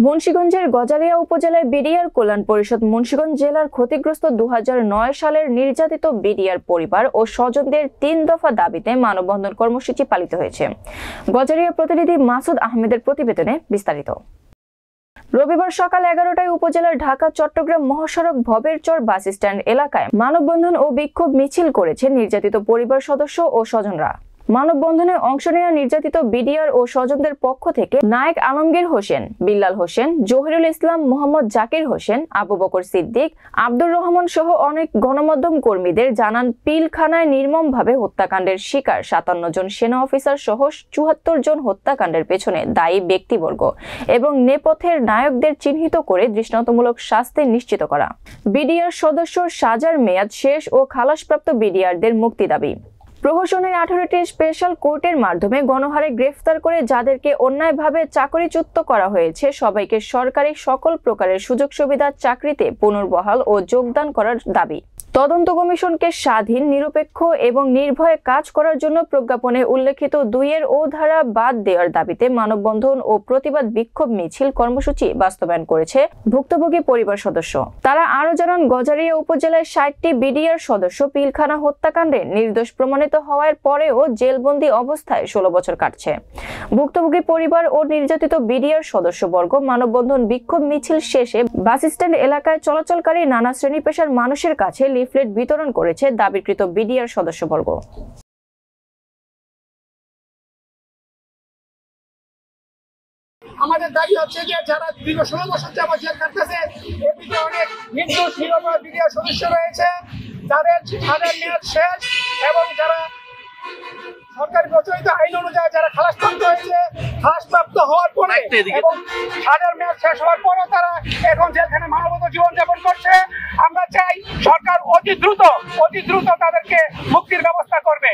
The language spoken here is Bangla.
মুন্সিগঞ্জের গজারিয়া উপজেলায় বিডিআর কল্যাণ পরিষদ মুন্সিগঞ্জ জেলার ক্ষতিগ্রস্ত 2009 সালের নির্যাতিত বিডিআর পরিবার ও স্বজনদের 3 দফা দাবিতে মানববন্ধন কর্মসূচি পালিত হয়েছে। গজারিয়া প্রতিনিধি মাসুদ আহমেদের প্রতিবেদনে বিস্তারিত। রবিবার সকাল 11টায় উপজেলার ঢাকা-চট্টগ্রাম মহাসড়ক ভবেরচর বাস স্ট্যান্ড এলাকায় মানববন্ধন ও বিক্ষোভ মিছিল করেছে নির্যাতিত পরিবার সদস্য ও স্বজনরা। মানববন্ধনে অংশ নেওয়া নির্যাতিত বিডিআর ও স্বজনদের পক্ষ থেকে নায়েক আলমগীর হোসেন, বিল্লাল হোসেন, জহিরুল ইসলাম, মোহাম্মদ জাকির হোসেন, আবু বকর সিদ্দিক, আব্দুর রহমান সহ অনেক গণমাধ্যম কর্মীদের জানান পিলখানায় নির্মমভাবে হত্যাকাণ্ডের শিকার 57 জন সেনা অফিসার সহ 74 জন হত্যাকাণ্ডের পেছনে দায়ী ব্যক্তিবর্গ এবং নেপথ্যের নায়কদের চিহ্নিত করে দৃষ্টান্তমূলক শাস্তি নিশ্চিত করা, বিডিআর সদস্য সাজার মেয়াদ শেষ ও খালাসপ্রাপ্ত বিডিআরদের মুক্তি দাবি। প্রহসনের 18টি স্পেশাল কোর্টের মাধ্যমে গণহারে গ্রেফতার করে যাদেরকে অন্যায়ভাবে চাকরিচ্যুত করা হয়েছে সবাইকে সরকারি সকল প্রকারের সুযোগ সুবিধা চাকরিতে পুনর্বহাল ও যোগদান করার দাবি। তদন্ত কমিশনকে স্বাধীন, নিরপেক্ষ এবং নির্ভয়ে কাজ করার জন্য প্রজ্ঞাপনে উল্লেখিত 2-এর ও ধারা বাদ দেওয়ার দাবিতে মানববন্ধন ও প্রতিবাদ বিক্ষোভ মিছিল কর্মসূচি বাস্তবায়ন করেছে ভুক্তভোগী পরিবার সদস্য। তারা আরো জানান, গজারিয়া উপজেলায় 60টি বিডিআর সদস্য পিলখানা হত্যাকাণ্ডে নির্দোষ প্রমাণিত হওয়ার পরেও জেলবন্দি অবস্থায় 16 বছর কাটছে। ভুক্তভোগী পরিবার ও নির্যাতিত বিডিআর সদস্যবর্গ মানববন্ধন বিক্ষোভ মিছিল শেষে বাস স্ট্যান্ড এলাকায় চলাচলকারী নানা শ্রেণী পেশার মানুষের কাছে লিফলেট বিতরণ করেছে দাবিকৃত বিডিআর সদস্যবর্গ। আমাদের দাবি হচ্ছে যে যারা দীর্ঘ 16 বছর যাবত জেল কাটতেছে, এদিকে অনেক নির্দোষ নিরপরাধ বিডিআর সদস্য রয়েছে যাদের মেয়াদ শেষ এবং যারা সরকারি প্রচলিত আইন অনুযায়ী যারা খালাসপ্রাপ্ত হয়েছে, খালাসপ্রাপ্ত হওয়ার পরে এবং তাদের মেয়াদ শেষ হওয়ার পরেও তারা এখন জেলখানে মানবত জীবনযাপন করছে। আমরা চাই সরকার অতি দ্রুত তাদেরকে মুক্তির ব্যবস্থা করবে।